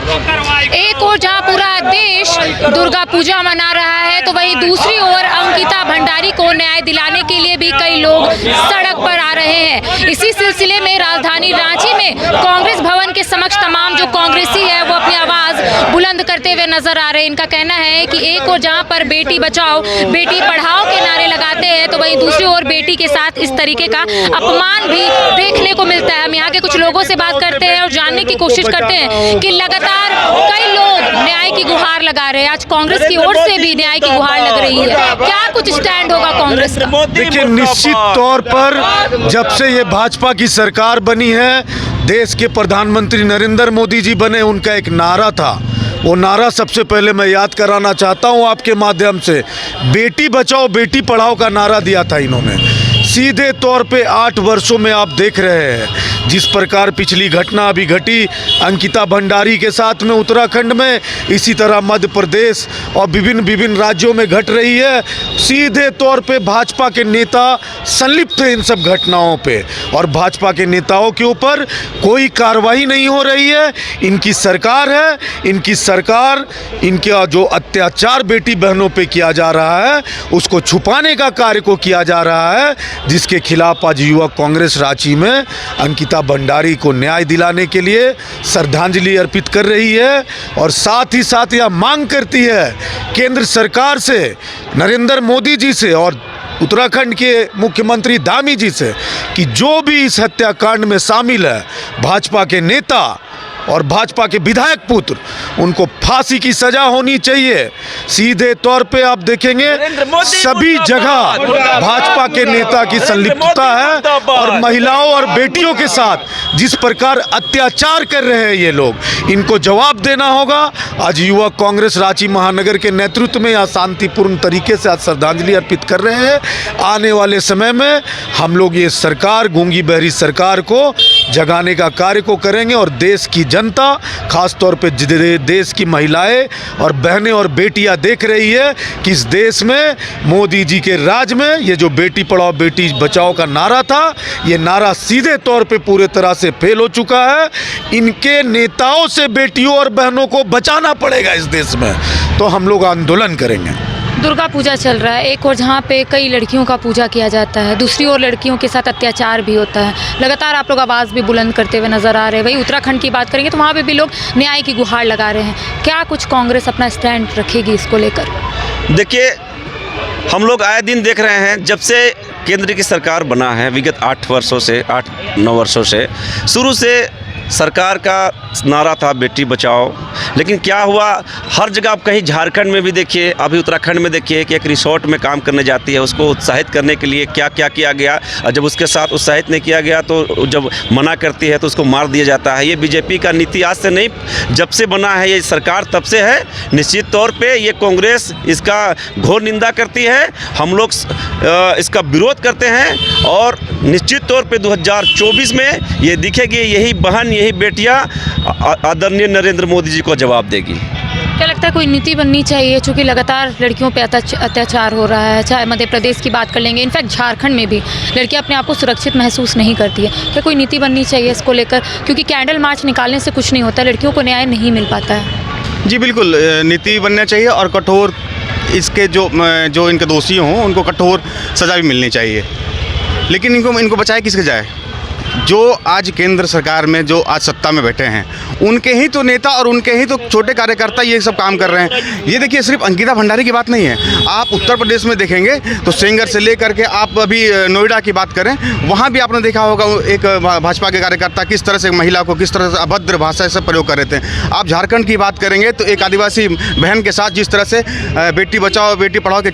एक और जहां पूरा देश दुर्गा पूजा मना रहा है, तो वहीं दूसरी ओर अंकिता भंडारी को न्याय दिलाने के लिए भी कई लोग सड़क पर आ रहे हैं। इसी सिलसिले में राजधानी रांची में कांग्रेस भवन के समक्ष तमाम जो कांग्रेसी है वो अपनी आवाज बुलंद करते हुए नजर आ रहे हैं। इनका कहना है कि एक और जहां पर बेटी बचाओ बेटी पढ़ाओ के नारे लगाते हैं, तो वहीं दूसरी ओर बेटी के साथ इस तरीके का अपमान भी देखने को मिलता है। हम यहाँ के कुछ लोगों से बात करते हैं और जानने की कोशिश करते हैं कि लगातार कई लोग न्याय की गुहार लगा रहे हैं। आज कांग्रेस की ओर से भी न्याय की गुहार लग रही है, क्या कुछ स्टैंड होगा कांग्रेस का? देखिए, निश्चित तौर पर जब से ये भाजपा की सरकार बनी है, देश के प्रधानमंत्री नरेंद्र मोदी जी बने, उनका एक नारा था। वो नारा सबसे पहले मैं याद कराना चाहता हूँ आपके माध्यम से। बेटी बचाओ बेटी पढ़ाओ का नारा दिया था इन्होंने। सीधे तौर पे 8 वर्षों में आप देख रहे हैं जिस प्रकार पिछली घटना अभी घटी अंकिता भंडारी के साथ में उत्तराखंड में, इसी तरह मध्य प्रदेश और विभिन्न राज्यों में घट रही है। सीधे तौर पे भाजपा के नेता संलिप्त हैं इन सब घटनाओं पे, और भाजपा के नेताओं के ऊपर कोई कार्रवाई नहीं हो रही है। इनकी सरकार है, इनकी सरकार इनका जो अत्याचार बेटी बहनों पे किया जा रहा है उसको छुपाने का कार्य को किया जा रहा है, जिसके खिलाफ आज युवा कांग्रेस रांची में अंकिता भंडारी को न्याय दिलाने के लिए श्रद्धांजलि अर्पित कर रही है। और साथ ही साथ यह मांग करती है केंद्र सरकार से, नरेंद्र मोदी जी से और उत्तराखंड के मुख्यमंत्री धामी जी से कि जो भी इस हत्याकांड में शामिल है, भाजपा के नेता और भाजपा के विधायक पुत्र, उनको फांसी की सजा होनी चाहिए। सीधे तौर पे आप देखेंगे सभी जगह भाजपा के नेता की संलिप्तता है, और महिलाओं और बेटियों के साथ जिस प्रकार अत्याचार कर रहे हैं ये लोग, इनको जवाब देना होगा। आज युवा कांग्रेस रांची महानगर के नेतृत्व में यहाँ शांतिपूर्ण तरीके से आज श्रद्धांजलि अर्पित कर रहे हैं। आने वाले समय में हम लोग ये सरकार, गूंगी बहरी सरकार को जगाने का कार्य को करेंगे, और देश की जनता, खास तौर पे देश की महिलाएं और बहनें और बेटियां देख रही है कि इस देश में मोदी जी के राज में ये जो बेटी पढ़ाओ बेटी बचाओ का नारा था, ये नारा सीधे तौर पे पूरे तरह से फेल हो चुका है। इनके नेताओं से बेटियों और बहनों को बचाना पड़ेगा इस देश में, तो हम लोग आंदोलन करेंगे। दुर्गा पूजा चल रहा है, एक और जहाँ पे कई लड़कियों का पूजा किया जाता है, दूसरी ओर लड़कियों के साथ अत्याचार भी होता है। लगातार आप लोग आवाज़ भी बुलंद करते हुए नजर आ रहे हैं। वही उत्तराखंड की बात करेंगे तो वहाँ पे भी लोग न्याय की गुहार लगा रहे हैं। क्या कुछ कांग्रेस अपना स्टैंड रखेगी इसको लेकर? देखिए, हम लोग आए दिन देख रहे हैं जब से केंद्र की सरकार बना है, विगत 8-9 वर्षों से शुरू से सरकार का नारा था बेटी बचाओ, लेकिन क्या हुआ, हर जगह आप कहीं झारखंड में भी देखिए, अभी उत्तराखंड में देखिए कि एक रिसोर्ट में काम करने जाती है, उसको उत्साहित करने के लिए क्या क्या किया गया, और जब उसके साथ उत्साहित नहीं किया गया तो जब मना करती है तो उसको मार दिया जाता है। ये बीजेपी का नीति आज से नहीं, जब से बना है ये सरकार तब से है। निश्चित तौर पर ये कांग्रेस इसका घोर निंदा करती है, हम लोग इसका विरोध करते हैं, और निश्चित तौर पर 2024 में ये दिखेगी, यही बहन यही बेटियां आदरणीय नरेंद्र मोदी जी को जवाब देगी। क्या लगता है कोई नीति बननी चाहिए, चूँकि लगातार लड़कियों पे अत्याचार हो रहा है, चाहे मध्य प्रदेश की बात कर लेंगे, इनफैक्ट झारखंड में भी लड़कियां अपने आप को सुरक्षित महसूस नहीं करती है। क्या कोई नीति बननी चाहिए इसको लेकर, क्योंकि कैंडल मार्च निकालने से कुछ नहीं होता, लड़कियों को न्याय नहीं मिल पाता है? जी बिल्कुल, नीति बनना चाहिए, और कठोर इसके जो इनके दोषी हों उनको कठोर सज़ा भी मिलनी चाहिए। लेकिन इनको बचाए किसके जाए? जो आज केंद्र सरकार में जो आज सत्ता में बैठे हैं, उनके ही तो नेता और उनके ही तो छोटे कार्यकर्ता ये सब काम कर रहे हैं। ये देखिए, सिर्फ अंकिता भंडारी की बात नहीं है, आप उत्तर प्रदेश में देखेंगे तो सेंगर से लेकर के आप अभी नोएडा की बात करें, वहाँ भी आपने देखा होगा एक भाजपा के कार्यकर्ता किस तरह से महिला को किस तरह से अभद्र भाषा से प्रयोग कर रहे थे। आप झारखंड की बात करेंगे तो एक आदिवासी बहन के साथ जिस तरह से बेटी बचाओ बेटी पढ़ाओ के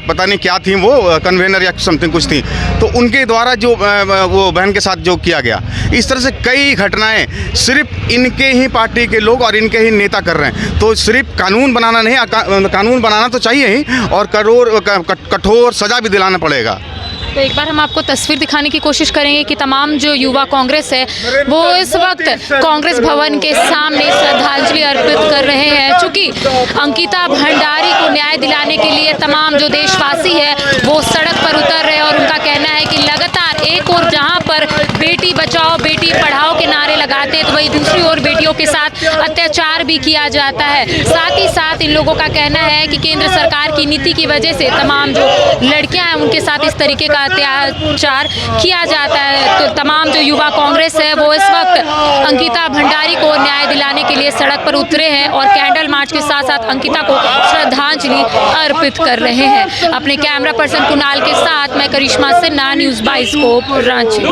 पता नहीं क्या थी वो कन्वेनर या समथिंग कुछ थी, तो उनके द्वारा जो वो बहन के साथ जो किया गया, इस तरह से कई घटनाएं सिर्फ इनके ही पार्टी के लोग और इनके ही नेता कर रहे हैं। तो सिर्फ कानून बनाना नहीं, कानून बनाना तो चाहिए ही, और कठोर सजा भी दिलाना पड़ेगा। तो एक बार हम आपको तस्वीर दिखाने की कोशिश करेंगे कि तमाम जो युवा कांग्रेस है वो इस वक्त कांग्रेस भवन के सामने श्रद्धांजलि अर्पित कर रहे हैं। चूँकि अंकिता भंडारी को न्याय दिलाने के लिए तमाम जो देशवासी है वो सड़क पर उतर रहे हैं, और उनका कहना है कि लगातार एक और जहां पर बेटी बचाओ बेटी पढ़ाओ के नारे लगाते हैं, तो वही दूसरी ओर बेटियों के साथ अत्याचार भी किया जाता है। साथ ही साथ इन लोगों का कहना है कि केंद्र सरकार की नीति की वजह से तमाम जो लड़कियां हैं उनके साथ इस तरीके का अत्याचार किया जाता है। तो तमाम जो युवा कांग्रेस है वो इस वक्त अंकिता भंडारी को न्याय दिलाने के लिए सड़क पर उतरे हैं और कैंडल मार्च के साथ साथ अंकिता को श्रद्धांजलि अर्पित कर रहे हैं। अपने कैमरा पर्सन कुणाल के साथ मैं करिश्मा सिन्हा, न्यूज़ 22 रांची।